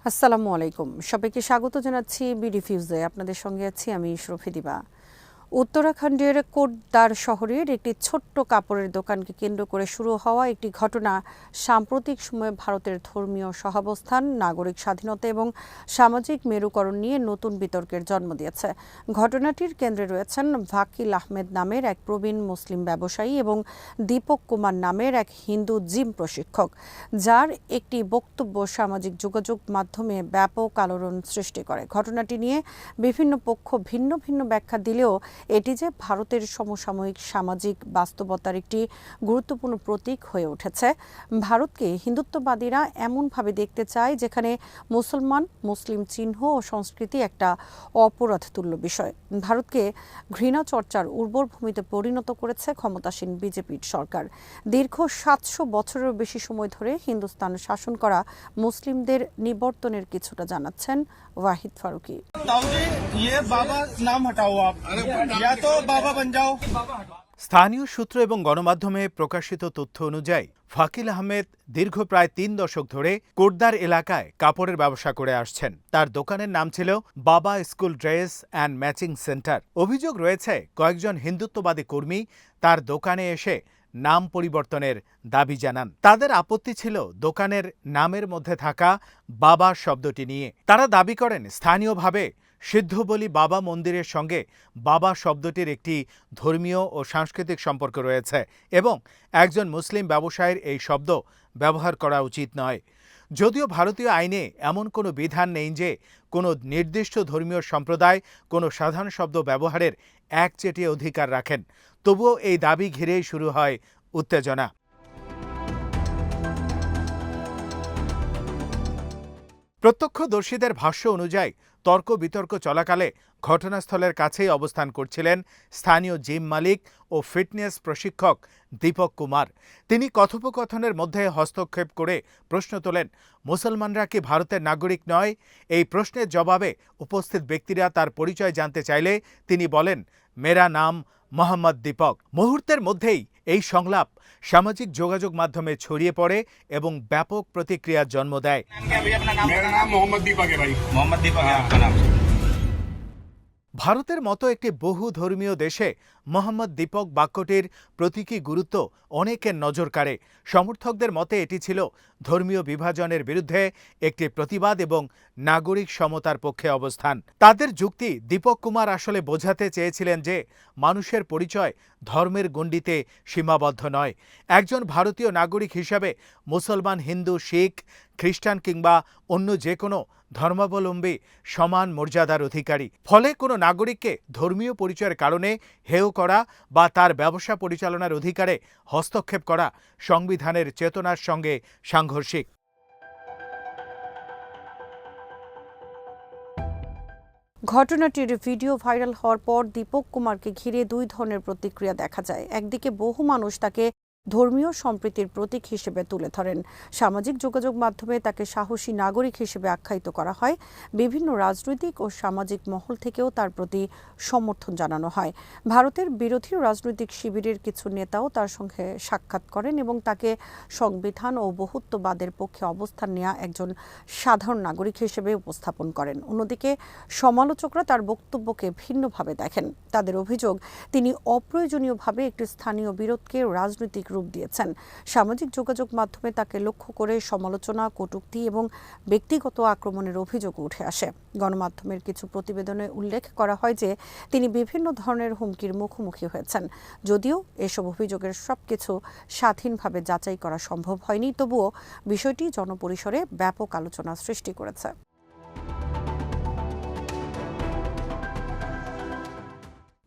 আসসালামু আলাইকুম। সবাইকে স্বাগত জানাচ্ছি বিডি ফিউজে। আপনাদের সঙ্গে আছি আমি ইশরফি দিবা। উত্তরাখণ্ডের কোটদ্বার শহরের একটি ছোট্ট কাপড়ের দোকানকে কেন্দ্র করে শুরু হওয়া একটি ঘটনা সাম্প্রতিক সময়ে ভারতের ধর্মীয় সহাবস্থান, নাগরিক স্বাধীনতা এবং সামাজিক মেরুকরণ নিয়ে নতুন বিতর্কের জন্ম দিয়েছে। ঘটনাটির কেন্দ্রে রয়েছেন ভাকিল আহমেদ নামের এক প্রবীণ মুসলিম ব্যবসায়ী এবং দীপক কুমার নামের এক হিন্দু জিম প্রশিক্ষক, যার একটি বক্তব্য সামাজিক যোগাযোগ মাধ্যমে ব্যাপক আলোড়ন সৃষ্টি করে। ঘটনাটি নিয়ে বিভিন্ন পক্ষ ভিন্ন ভিন্ন ব্যাখ্যা দিলেও এটি যে ভারতের সমসাময়িক সামাজিক বাস্তবতার একটি গুরুত্বপূর্ণ প্রতীক হয়ে উঠেছে। ভারতকে হিন্দুত্ববাদীরা এমনভাবে দেখতে চায় যেখানে মুসলিম চিহ্ন ও সংস্কৃতি একটা অপরাধ তুল্য বিষয়। ভারতকে ঘৃণা চর্চার উর্বর ভূমিতে পরিণত করেছে ক্ষমতাসীন বিজেপির সরকার। দীর্ঘ ৭০০ বছরেরও বেশি সময় ধরে হিন্দুস্তান শাসন করা মুসলিমদের নিবর্তনের কিছুটা জানাচ্ছেন ওয়াহিদ ফারুকি। স্থানীয় সূত্র এবং গণমাধ্যমে প্রকাশিত তথ্য অনুযায়ী ভাকিল আহমেদ দীর্ঘ প্রায় ৩ দশক ধরে কোটদ্বার এলাকায় কাপড়ের ব্যবসা করে আসছেন। তার দোকানের নাম ছিল বাবা school dress and matching centre. অভিযোগ রয়েছে কয়েকজন হিন্দুত্ববাদী কর্মী তার দোকানে এসে নাম পরিবর্তনের দাবি জানান। তাদের আপত্তি ছিল দোকানের নামের মধ্যে থাকা বাবা শব্দটি নিয়ে। তারা দাবি করেন স্থানীয়ভাবে সিদ্ধবলি বাবা মন্দিরের সঙ্গে বাবা শব্দটির একটি ধর্মীয় ও সাংস্কৃতিক সম্পর্ক রয়েছে এবং একজন মুসলিম ব্যবসায়ীর এই শব্দ ব্যবহার করা উচিত নয়। যদিও ভারতীয় আইনে এমন কোনো বিধান নেই যে কোনো নির্দিষ্ট ধর্মীয় সম্প্রদায় কোনো সাধারণ শব্দ ব্যবহারের একচেটিয়া অধিকার রাখেন, তবুও এই দাবি ঘিরেই শুরু হয় উত্তেজনা। প্রত্যক্ষদর্শীদের ভাষ্য অনুযায়ী তর্ক বিতর্ক চলাকালে ঘটনাস্থলের কাছেই অবস্থান করছিলেন স্থানীয় জিম মালিক ও ফিটনেস প্রশিক্ষক দীপক কুমার। তিনি কথোপকথনের মধ্যে হস্তক্ষেপ করে প্রশ্ন তোলেন, মুসলমানরা কি ভারতের নাগরিক নয়? এই প্রশ্নের জবাবে উপস্থিত ব্যক্তিরা তার পরিচয় জানতে চাইলে তিনি বলেন, মেরা নাম মোহাম্মদ দীপক। মুহূর্তের মধ্যেই এই সংলাপ সামাজিক যোগাযোগ মাধ্যমে ছড়িয়ে পড়ে এবং ব্যাপক প্রতিক্রিয়ার জন্ম দেয়। ভারতের মতো একটি বহু ধর্মীয় দেশে মোহাম্মদ দীপক বাক্যটির প্রতীকী গুরুত্ব অনেকের নজর কাড়ে। সমর্থকদের মতে এটি ছিল ধর্মীয় বিভাজনের বিরুদ্ধে একটি প্রতিবাদ এবং নাগরিক সমতার পক্ষে অবস্থান। তাদের যুক্তি, দীপক কুমার আসলে বোঝাতে চেয়েছিলেন যে মানুষের পরিচয় ধর্মের গণ্ডিতে সীমাবদ্ধ নয়। একজন ভারতীয় নাগরিক হিসাবে মুসলমান, হিন্দু, শিখ, খ্রিস্টান কিংবা অন্য যে কোনো ধর্মাবলম্বী সমান মর্যাদার অধিকারী। ফলে কোনো নাগরিককে ধর্মীয় পরিচয়ের কারণে হেয় করা বা তার ব্যবসা পরিচালনার অধিকারে হস্তক্ষেপ করা সংবিধানের চেতনার সঙ্গে সাংঘর্ষিক। ঘটনাটির ভিডিও ভাইরাল হওয়ার পর দীপক কুমারকে ঘিরে দুই ধরনের প্রতিক্রিয়া দেখা যায়। একদিকে বহু মানুষ তাকে ধর্মীয় সম্প্রীতির প্রতীক হিসেবে তুলে ধরেন। সামাজিক যোগাযোগ মাধ্যমে তাকে সাহসী নাগরিক হিসেবে আখ্যায়িত করা হয়। বিভিন্ন রাজনৈতিক ও সামাজিক মহল থেকেও তার প্রতি সমর্থন জানানো হয়। ভারতের বিরোধী রাজনৈতিক শিবিরের কিছু নেতাও তার সঙ্গে সাক্ষাৎ করেন এবং তাকে সংবিধান ও বহুত্ববাদের পক্ষে অবস্থান নেওয়া একজন সাধারণ নাগরিক হিসেবে উপস্থাপন করেন। অন্যদিকে সমালোচকরা তার বক্তব্যকে ভিন্নভাবে দেখেন। তাদের অভিযোগ, তিনি অপ্রয়োজনীয়ভাবে একটি স্থানীয় বিরোধকে রাজনৈতিক রূপ দিয়েছেন। সামাজিক যোগাযোগ মাধ্যমে তাকে লক্ষ্য করে সমালোচনা, কটূক্তি এবং ব্যক্তিগত আক্রমণের অভিযোগ উঠে আসে। গণমাধ্যমের কিছু প্রতিবেদনে উল্লেখ করা হয় যে তিনি বিভিন্ন ধরনের হুমকির মুখোমুখি হয়েছেন। যদিও এসব অভিযোগের সবকিছু স্বাধীনভাবে যাচাই করা সম্ভব হয়নি, তবুও বিষয়টি জনপরিসরে ব্যাপক আলোচনা সৃষ্টি করেছে।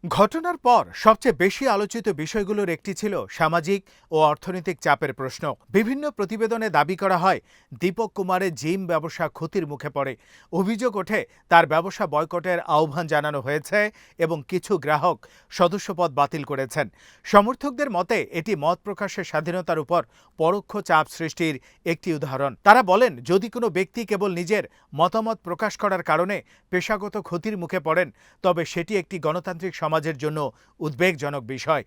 ঘটনার পর সবচেয়ে বেশি আলোচিত বিষয়গুলোর একটি ছিল সামাজিক ও অর্থনৈতিক চাপের প্রশ্ন। বিভিন্ন প্রতিবেদনে দাবি করা হয় দীপক কুমারের জিম ব্যবসা ক্ষতির মুখে পড়ে। অভিযোগ ওঠে তার ব্যবসা বয়কটের আহ্বান জানানো হয়েছে এবং কিছু গ্রাহক সদস্যপদ বাতিল করেছেন। সমর্থকদের মতে এটি মত প্রকাশের স্বাধীনতার উপর পরোক্ষ চাপ সৃষ্টির একটি উদাহরণ। তারা বলেন, যদি কোনো ব্যক্তি কেবল নিজের মতামত প্রকাশ করার কারণে পেশাগত ক্ষতির মুখে পড়েন, তবে সেটি একটি গণতান্ত্রিক সমাজের জন্য উদ্বেগজনক বিষয়।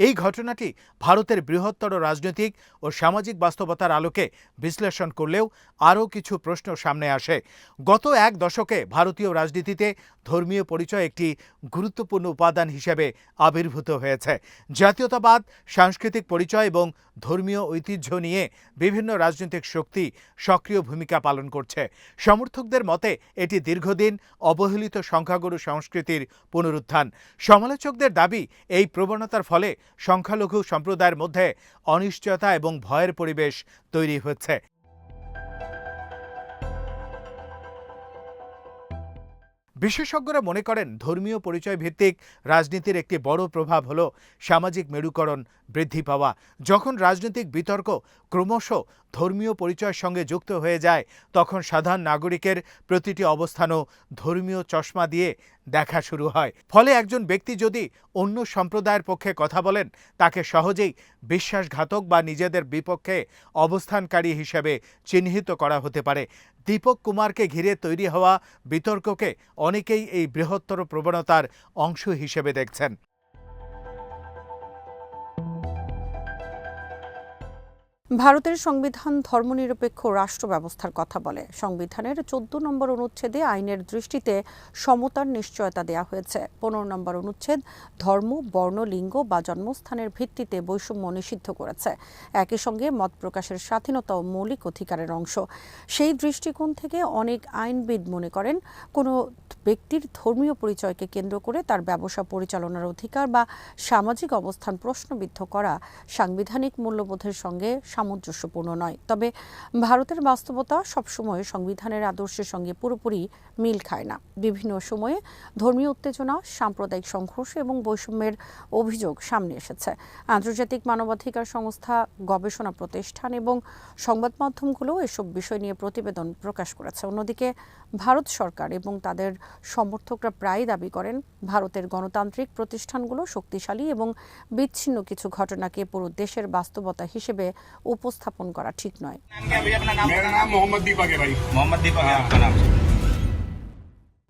এই ঘটনাটি ভারতের বৃহত্তর রাজনৈতিক ও সামাজিক বাস্তবতার আলোকে বিশ্লেষণ করলেও আরও কিছু প্রশ্ন সামনে আসে। গত এক দশকে ভারতীয় রাজনীতিতে ধর্মীয় পরিচয় একটি গুরুত্বপূর্ণ উপাদান হিসেবে আবির্ভূত হয়েছে। জাতীয়তাবাদ, সাংস্কৃতিক পরিচয় এবং ধর্মীয় ঐতিহ্য নিয়ে বিভিন্ন রাজনৈতিক শক্তি সক্রিয় ভূমিকা পালন করছে। সমর্থকদের মতে এটি দীর্ঘদিন অবহেলিত সংখ্যাগুরু সংস্কৃতির পুনরুত্থান। সমালোচকদের দাবি, এই প্রবণতার ফলে সংখ্যালঘু সম্প্রদায়ের মধ্যে অনিশ্চয়তা এবং ভয়ের পরিবেশ তৈরি হচ্ছে। বিশেষজ্ঞরা মনে করেন, ধর্মীয় পরিচয় ভিত্তিক রাজনীতির একটি বড় প্রভাব হল সামাজিক মেরুকরণ বৃদ্ধি পাওয়া। যখন রাজনৈতিক বিতর্ক ক্রমশ ধর্মীয় পরিচয়ের সঙ্গে যুক্ত হয়ে যায়, তখন সাধারণ নাগরিকের প্রতিটি অবস্থানও ধর্মীয় চশমা দিয়ে দেখা শুরু হয়। ফলে একজন ব্যক্তি যদি অন্য সম্প্রদায়ের পক্ষে কথা বলেন, তাকে সহজেই বিশ্বাসঘাতক বা নিজেদের বিপক্ষে অবস্থানকারী হিসেবে চিহ্নিত করা হতে পারে। দীপক কুমারকে ঘিরে তৈরি হওয়া বিতর্ককে অনেকেই এই বৃহত্তর প্রবণতার অংশ হিসেবে দেখছেন। ভারতের সংবিধান ধর্মনিরপেক্ষ রাষ্ট্র ব্যবস্থার কথা বলে। সংবিধানের 14 নম্বর অনুচ্ছেদে আইনের দৃষ্টিতে সমতার নিশ্চয়তা দেওয়া হয়েছে। 15 নম্বর অনুচ্ছেদ ধর্ম, বর্ণ, লিঙ্গ বা জন্মস্থানের ভিত্তিতে বৈষম্য নিষিদ্ধ করেছে। একই সঙ্গে মত প্রকাশের স্বাধীনতাও মৌলিক অধিকারের অংশ। সেই দৃষ্টিকোণ থেকে অনেক আইনবিদ মনে করেন, কোনো ব্যক্তির ধর্মীয় পরিচয়কে কেন্দ্র করে তার ব্যবসা পরিচালনার অধিকার বা সামাজিক অবস্থান প্রশ্নবিদ্ধ করা সাংবিধানিক মূল্যবোধের সঙ্গে সামঞ্জস্যপূর্ণ নয়। তবে ভারতের বাস্তবতা সবসময় সংবিধানের আদর্শের সঙ্গে পুরোপুরি মিল খায় না। বিভিন্ন সময়ে ধর্মীয় উত্তেজনা, সাম্প্রদায়িক সংঘর্ষ এবং বৈষম্যের অভিযোগ সামনে এসেছে। আন্তর্জাতিক মানবাধিকার সংস্থা, গবেষণা প্রতিষ্ঠান এবং সংবাদ মাধ্যমগুলো এসব বিষয় নিয়ে প্রতিবেদন প্রকাশ করেছে। অন্যদিকে ভারত সরকার এবং তাদের সমর্থকরা প্রায় দাবি করেন, ভারতের গণতান্ত্রিক প্রতিষ্ঠানগুলো শক্তিশালী এবং বিচ্ছিন্ন কিছু ঘটনাকে পুরো দেশের বাস্তবতা হিসেবে উপস্থাপন করা ঠিক নয়।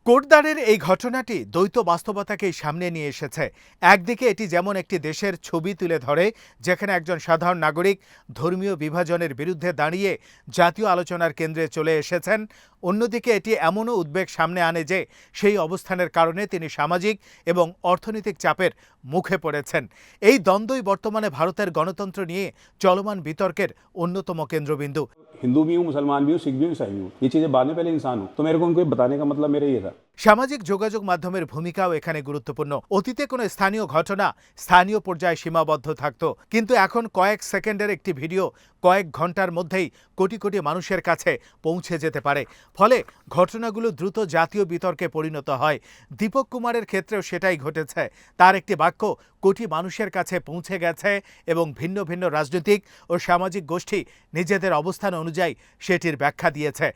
কোটদ্বারের এই ঘটনাটি দ্বৈত বাস্তবতাকেই সামনে নিয়ে এসেছে। একদিকে এটি যেমন একটি দেশের ছবি তুলে ধরে, যেখানে একজন সাধারণ নাগরিক ধর্মীয় বিভাজনের বিরুদ্ধে দাঁড়িয়ে জাতীয় আলোচনার কেন্দ্রে চলে এসেছেন। অন্যদিকে এটি এমনও উদ্বেগ সামনে আনে যে সেই অবস্থানের কারণে তিনি সামাজিক এবং অর্থনৈতিক চাপের মুখে পড়েছেন। এই দ্বন্দ্বই বর্তমানে ভারতের গণতন্ত্র নিয়ে চলমান বিতর্কের অন্যতম কেন্দ্রবিন্দু। हिंदू भी हूँ, मुसलमान भी हूँ, सिख भी हूँ, ईसाई भी हूँ। ये चीजें बाद में, पहले इंसान हूँ। तो मेरे को उनको बताने का मतलब मेरा ये था। সামাজিক যোগাযোগ মাধ্যমের ভূমিকাও এখানে গুরুত্বপূর্ণ। অতীতে কোনো স্থানীয় ঘটনা স্থানীয় পর্যায়ে সীমাবদ্ধ থাকত, কিন্তু এখন কয়েক সেকেন্ডের একটি ভিডিও কয়েক ঘন্টার মধ্যেই কোটি কোটি মানুষের কাছে পৌঁছে যেতে পারে। ফলে ঘটনাগুলো দ্রুত জাতীয় বিতর্কে পরিণত হয়। দীপক কুমারের ক্ষেত্রেও সেটাই ঘটেছে। তার একটি বাক্য কোটি মানুষের কাছে পৌঁছে গেছে এবং ভিন্ন ভিন্ন রাজনৈতিক ও সামাজিক গোষ্ঠী নিজেদের অবস্থান অনুযায়ী সেটির ব্যাখ্যা দিয়েছে।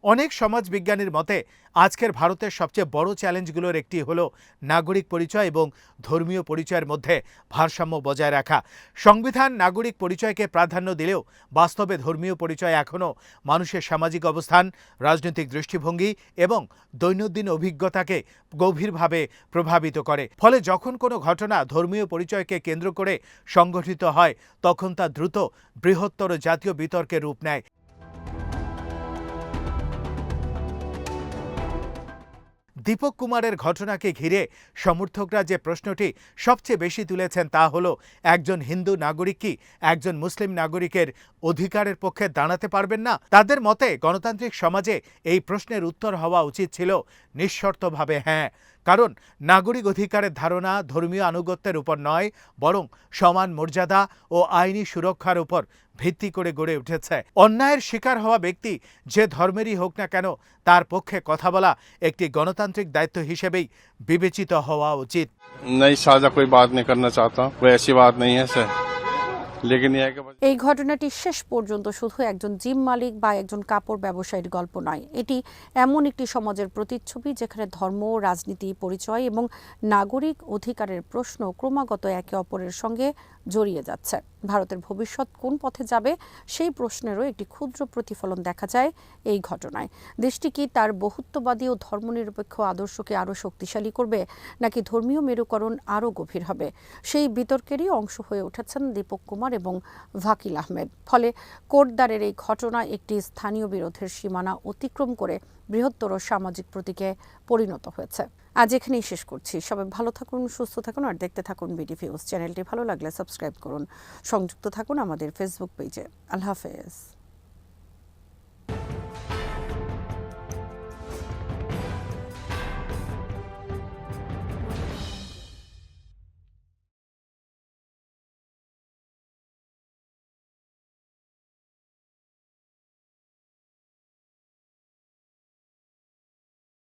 অনেক সমাজবিজ্ঞানীর মতে আজকের ভারতের সবচেয়ে বড় চ্যালেঞ্জগুলোর একটি হলো নাগরিক পরিচয় এবং ধর্মীয় পরিচয়ের মধ্যে ভারসাম্য বজায় রাখা। সংবিধান নাগরিক পরিচয়কে প্রাধান্য দিলেও বাস্তবে ধর্মীয় পরিচয় এখনও মানুষের সামাজিক অবস্থান, রাজনৈতিক দৃষ্টিভঙ্গি এবং দৈনন্দিন অভিজ্ঞতাকে গভীরভাবে প্রভাবিত করে। ফলে যখন কোনো ঘটনা ধর্মীয় পরিচয়কে কেন্দ্র করে সংগঠিত হয়, তখন তা দ্রুত বৃহত্তর জাতীয় বিতর্কের রূপ নেয়। দীপক কুমারের ঘটনাকে ঘিরে সমর্থকরা যে প্রশ্নটি সবচেয়ে বেশি তুলেছেন তা হলো, একজন হিন্দু নাগরিক কি একজন মুসলিম নাগরিকের অধিকারের পক্ষে দাঁড়াতে পারবেন না? তাদের মতে গণতান্ত্রিক সমাজে এই প্রশ্নের উত্তর হওয়া উচিত ছিল নিঃশর্তভাবে হ্যাঁ, কারণ নাগরিক অধিকারের ধারণা ধর্মীয় আনুগত্যের উপর নয়, বরং সমান মর্যাদা ও আইনি সুরক্ষার উপর ভিত্তি করে গড়ে উঠেছে। অন্যায়ের শিকার হওয়া ব্যক্তি যে ধর্মেরই হোক না কেন, তার পক্ষে কথা বলা একটি গণতান্ত্রিক দায়িত্ব হিসেবেই বিবেচিত হওয়া উচিত। नहीं, साझा कोई बात नहीं करना चाहता, कोई ऐसी बात नहीं है सर। এই ঘটনাটি শেষ পর্যন্ত শুধু একজন জিম মালিক বা একজন কাপড় ব্যবসায়ীর গল্প নয়। এটি এমন একটি সমাজের প্রতিচ্ছবি যেখানে ধর্ম, রাজনীতি, পরিচয় এবং নাগরিক অধিকারের প্রশ্ন ক্রমাগত একে অপরের সঙ্গে জড়িয়ে যাচ্ছে। ভারতের ভবিষ্যৎ কোন পথে যাবে সেই প্রশ্নেরও একটি ক্ষুদ্র প্রতিফলন দেখা যায় এই ঘটনায়। দেশটি কি তার বহুত্ববাদী ও ধর্মনিরপেক্ষ আদর্শকে আরও শক্তিশালী করবে, নাকি ধর্মীয় মেরুকরণ আরও গভীর হবে? সেই বিতর্কেরই অংশ হয়ে উঠেছেন দীপক কুমার এবং ভাকিল আহমেদ। ফলে কোটদ্বারের এই ঘটনা একটি স্থানীয় বিরোধের সীমানা অতিক্রম করে বৃহত্তর সামাজিক প্রতীকে পরিণত হয়েছে। আজ এখানেই শেষ করছি। সবাই ভালো থাকুন, সুস্থ থাকুন আর দেখতে থাকুন বিডি ভিউজ। চ্যানেলটি ভালো লাগলে সাবস্ক্রাইব করুন, সংযুক্ত থাকুন আমাদের ফেসবুক পেজে। আল্লাহ হাফেজ।